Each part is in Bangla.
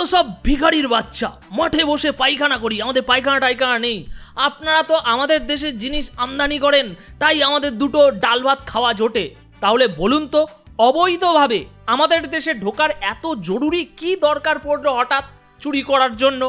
তো সব ভিখারির বাচ্চা, মাঠে বসে পায়খানা করি, আমাদের পায়খানা টায়খানা নেই। আপনারা তো আমাদের দেশের জিনিস আমদানি করেন, তাই আমাদের দুটো ডাল ভাত খাওয়া জোটে। তাহলে বলুন তো, অবৈধভাবে আমাদের দেশে ঢোকার এত জরুরি কি দরকার পড়লো হঠাৎ চুরি করার জন্য?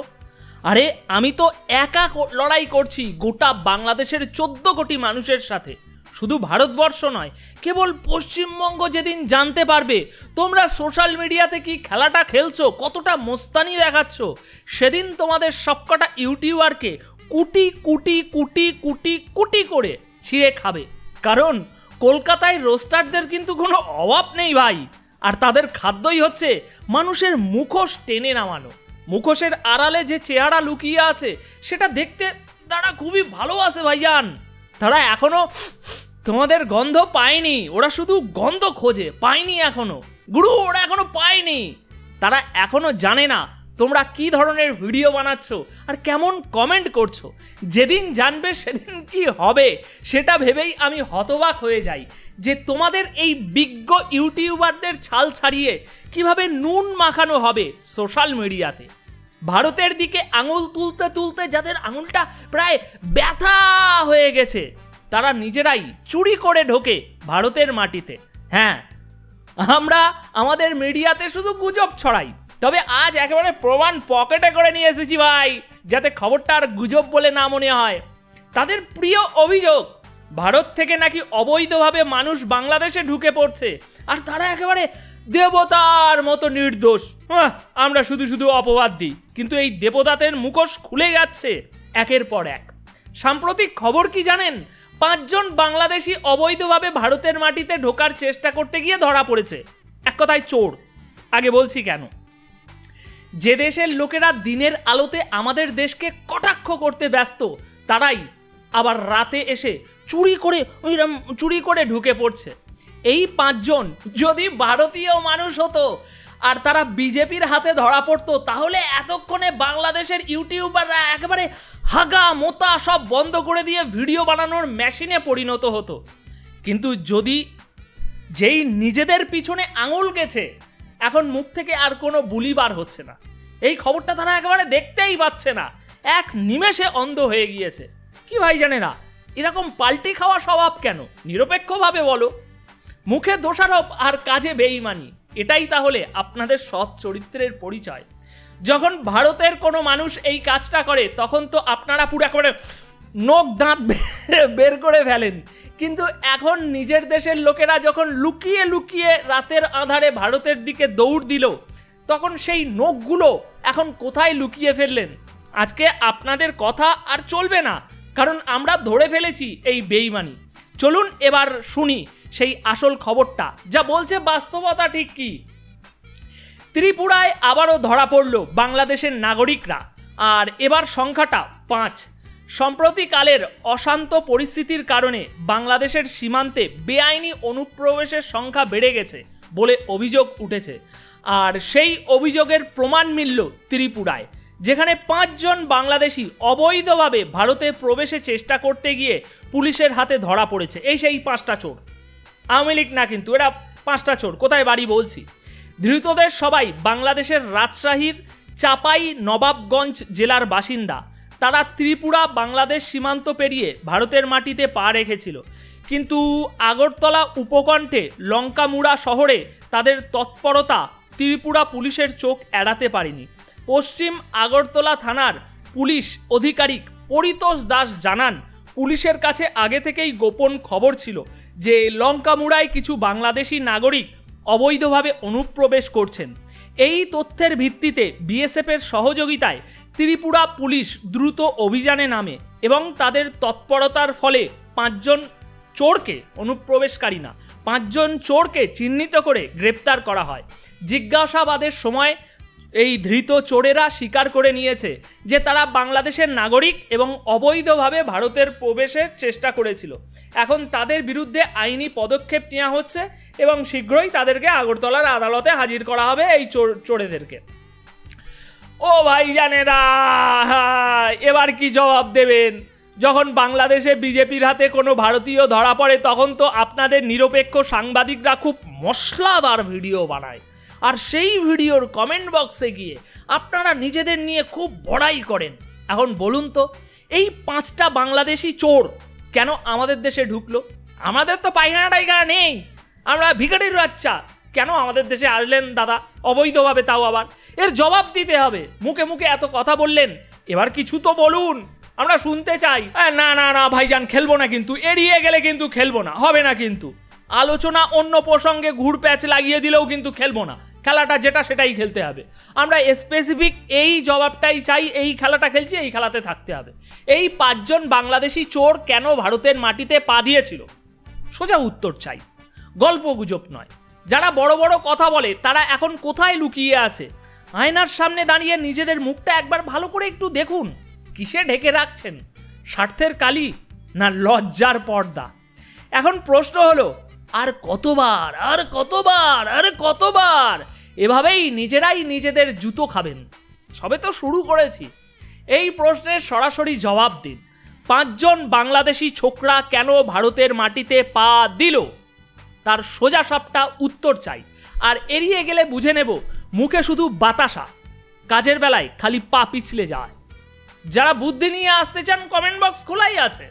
আরে আমি তো একা লড়াই করছি গোটা বাংলাদেশের 14 কোটি মানুষের সাথে। শুধু ভারতবর্ষ নয়, কেবল পশ্চিমবঙ্গ যেদিন জানতে পারবে তোমরা সোশ্যাল মিডিয়াতে কি খেলাটা খেলছো, কতটা মোস্তানি দেখাচ্ছ, সেদিন তোমাদের সবকটা ইউটিউবারকে কুটি কুটি কুটি কুটি কুটি করে ছিঁড়ে খাবে। কারণ কলকাতায় রোস্টারদের কিন্তু কোনো অভাব নেই ভাই, আর তাদের খাদ্যই হচ্ছে মানুষের মুখোশ টেনে নামানো। মুখোশের আড়ালে যে চেহারা লুকিয়ে আছে সেটা দেখতে তারা খুবই ভালোবাসে ভাইজান। তারা এখনো তোমাদের গন্ধ পায়নি, ওরা শুধু গন্ধ খোঁজে, পায়নি এখনো গুরু, ওরা এখনো পায়নি। তারা এখনো জানে না তোমরা কি ধরনের ভিডিও বানাচ্ছ আর কেমন কমেন্ট করছো। যেদিন জানবে সেদিন কি হবে সেটা ভেবেই আমি হতবাক হয়ে যাই, যে তোমাদের এই বিজ্ঞ ইউটিউবারদের ছাল ছাড়িয়ে কিভাবে নুন মাখানো হবে সোশ্যাল মিডিয়াতে। ভারতের দিকে আঙুল তুলতে তুলতে যাদের আঙুলটা প্রায় ব্যথা হয়ে গেছে, তারা নিজেরাই চুরি করে ঢোকে ভারতের মাটিতে। হ্যাঁ, আমরা আমাদের মিডিয়াতে শুধু গুজব ছড়াই, তবে আজ একেবারে প্রমাণ পকেটে করে নিয়ে এসেছি ভাই, যাতে খবরটা আর গুজব বলে না মনে হয়। তাদের প্রিয় অভিযোগ, ভারত থেকে নাকি অবৈধভাবে মানুষ বাংলাদেশে ঢুকে পড়ছে, আর তারা একেবারে দেবতার মতো নির্দোষ। আমরা শুধু শুধু অপবাদ দিই, কিন্তু এই দেবতাদের মুখোশ খুলে যাচ্ছে একের পর এক। সাম্প্রতিক খবর কি জানেন? 5 জন বাংলাদেশি অবৈধভাবে ভারতের মাটিতে ঢোকার চেষ্টা করতে গিয়ে ধরা পড়েছে। এক কথায় চোর। আগে বলছি কেন। যে দেশের লোকেরা দিনের আলোতে আমাদের দেশকে কটাক্ষ করতে ব্যস্ত, তারাই আবার রাতে এসে চুরি করে ঢুকে পড়ছে। এই 5 জন যদি ভারতীয় মানুষ হতো আর তারা বিজেপির হাতে ধরা পড়তো, তাহলে এতক্ষণে বাংলাদেশের ইউটিউবাররা একেবারে হাগা মোতা সব বন্ধ করে দিয়ে ভিডিও বানানোর মেশিনে পরিণত হতো। কিন্তু যেই নিজেদের পিছনে আঙুল গেছে, এখন মুখ থেকে আর কোনো বুলি বার হচ্ছে না। এই খবরটা তারা একেবারে দেখতেই পাচ্ছে না, এক নিমেষে অন্ধ হয়ে গিয়েছে। কি ভাই জানে না, এরকম পাল্টি খাওয়া স্বভাব কেন? নিরপেক্ষভাবে বলো। মুখে দোষারোপ আর কাজে বেঈমানি, এটাই তাহলে আপনাদের সৎ চরিত্রের পরিচয়। যখন ভারতের কোনো মানুষ এই কাজটা করে, তখন তো আপনারা পুরো একেবারে নখ দাঁত বের করে ফেলেন। কিন্তু এখন নিজের দেশের লোকেরা যখন লুকিয়ে লুকিয়ে রাতের আঁধারে ভারতের দিকে দৌড় দিল, তখন সেই নখগুলো এখন কোথায় লুকিয়ে ফেললেন? আজকে আপনাদের কথা আর চলবে না, কারণ আমরা ধরে ফেলেছি এই বেঈমানি। চলুন এবার শুনি সেই আসল খবরটা, যা বলছে বাস্তবতা ঠিক কি। ত্রিপুরায় আবারও ধরা পড়ল বাংলাদেশের নাগরিকরা, আর এবার সংখ্যাটা 5। সম্প্রতিকালের অশান্ত পরিস্থিতির কারণে বাংলাদেশের সীমান্তে বেআইনি অনুপ্রবেশের সংখ্যা বেড়ে গেছে বলে অভিযোগ উঠেছে। আর সেই অভিযোগের প্রমাণ মিলল ত্রিপুরায়, যেখানে 5 জন বাংলাদেশি অবৈধভাবে ভারতে প্রবেশে চেষ্টা করতে গিয়ে পুলিশের হাতে ধরা পড়েছে। এই সেই 5টা চোর, আওয়ামী লীগ না কিন্তু, এরা 5টা চোর। কোথায় বাড়ি বলছি। ধৃতদের সবাই বাংলাদেশের রাজশাহীর চাপাই নবাবগঞ্জ জেলার বাসিন্দা। তারা ত্রিপুরা বাংলাদেশ সীমান্ত পেরিয়ে ভারতের মাটিতে পা রেখেছিল, কিন্তু আগরতলা উপকণ্ঠে লঙ্কামুড়া শহরে তাদের তৎপরতা ত্রিপুরা পুলিশের চোখ এড়াতে পারেনি। পশ্চিম আগরতলা থানার পুলিশ আধিকারিক পরিতোষ দাস জানান, পুলিশের কাছে আগে থেকেই গোপন খবর ছিল যে লঙ্কামুড়ায় কিছু বাংলাদেশি নাগরিক অবৈধভাবে অনুপ্রবেশ করছেন। এই তথ্যের ভিত্তিতে বিএসএফের সহযোগিতায় ত্রিপুরা পুলিশ দ্রুত অভিযানে নামে এবং তাদের তৎপরতার ফলে 5 জন চোরকে চিহ্নিত করে গ্রেপ্তার করা হয়। জিজ্ঞাসাবাদের সময় এই ধৃত চোরেরা স্বীকার করে নিয়েছে যে তারা বাংলাদেশের নাগরিক এবং অবৈধভাবে ভারতের প্রবেশের চেষ্টা করেছিল। এখন তাদের বিরুদ্ধে আইনি পদক্ষেপ নেওয়া হচ্ছে এবং শীঘ্রই তাদেরকে আগরতলার আদালতে হাজির করা হবে এই চোরেদেরকে। ও ভাই জানেরা, এবার কি জবাব দেবেন? যখন বাংলাদেশে বিজেপির হাতে কোনো ভারতীয় ধরা পড়ে, তখন তো আপনাদের নিরপেক্ষ সাংবাদিকরা খুব মশলাদার ভিডিও বানায় আর সেই ভিডিওর কমেন্ট বক্সে গিয়ে আপনারা নিজেদের নিয়ে খুব বড়াই করেন। এখন বলুন তো, এই 5টা বাংলাদেশি চোর কেন আমাদের দেশে ঢুকলো? আমাদের তো পায়খানা টাইখানা নেই, আমরা ভিখারির বাচ্চা, কেন আমাদের দেশে আসলেন দাদা অবৈধভাবে, তাও আবার? এর জবাব দিতে হবে। মুখে মুখে এত কথা বললেন, এবার কিছু তো বলুন, আমরা শুনতে চাই। না না না ভাইজান, খেলবো না, কিন্তু এড়িয়ে গেলে কিন্তু খেলবো না, হবে না কিন্তু। আলোচনা অন্য প্রসঙ্গে ঘুরপ্যাচ লাগিয়ে দিলেও কিন্তু খেলবো না, খেলাটা যেটা সেটাই খেলতে হবে। আমরা স্পেসিফিক এই জবাবটাই চাই, এই খেলাটা খেলছি, এই খেলাতে থাকতে হবে। এই 5 জন বাংলাদেশি চোর কেন ভারতের মাটিতে পা দিয়েছিল, সোজা উত্তর চাই, গল্প গুজব নয়। যারা বড় বড় কথা বলে তারা এখন কোথায় লুকিয়ে আছে? আয়নার সামনে দাঁড়িয়ে নিজেদের মুখটা একবার ভালো করে একটু দেখুন। কিসে ঢেকে রাখছেন? স্বার্থের কালি না লজ্জার পর্দা? এখন প্রশ্ন হলো, আর কতবার আর কতবার আর কতবার এভাবেই নিজেরাই নিজেদের জুতো খাবেন? সবে তো শুরু করেছি। এই প্রশ্নের সরাসরি জবাব দিন। 5 জন বাংলাদেশি ছোকরা কেন ভারতের মাটিতে পা দিল, তার সোজা সাপটা উত্তর চাই। আর এড়িয়ে গেলে বুঝে নেব, মুখে শুধু বাতাসা, কাজের বেলায় খালি পা পিছলে যায়। যারা বুদ্ধি নিয়ে আসতে চান কমেন্ট বক্স খোলাই আছে,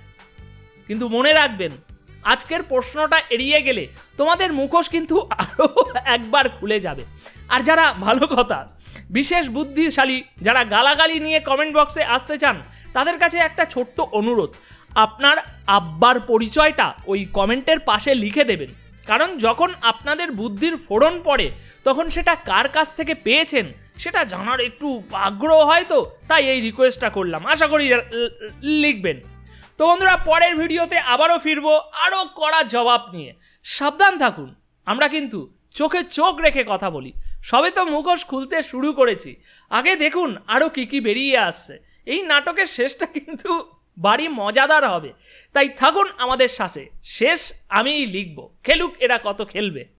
কিন্তু মনে রাখবেন, আজকের প্রশ্নটা এড়িয়ে গেলে তোমাদের মুখোশ কিন্তু আরো একবার খুলে যাবে। আর যারা ভালো কথা, বিশেষ বুদ্ধিশালী যারা গালাগালি নিয়ে কমেন্ট বক্সে আসতে চান, তাদের কাছে একটা ছোট্ট অনুরোধ, আপনার আব্বার পরিচয়টা ওই কমেন্টের পাশে লিখে দেবেন। কারণ যখন আপনাদের বুদ্ধির ফোড়ন পড়ে, তখন সেটা কার কাছ থেকে পেয়েছেন সেটা জানার একটু আগ্রহ হয়, তো তাই এই রিকোয়েস্টটা করলাম। আশা করি লিখবেন। তো বন্ধুরা, পরের ভিডিওতে আবারও ফিরবো আরও কড়া জবাব নিয়ে। সাবধান থাকুন, আমরা কিন্তু চোখে চোখ রেখে কথা বলি। সবে তো মুখোশ খুলতে শুরু করেছি, আগে দেখুন আরও কি বেরিয়ে আসছে। এই নাটকের শেষটা কিন্তু বাড়ি মজাদার হবে, তাই থাকুন আমাদের সাথে। শেষ আমিই লিখব, খেলুক এরা কত খেলবে।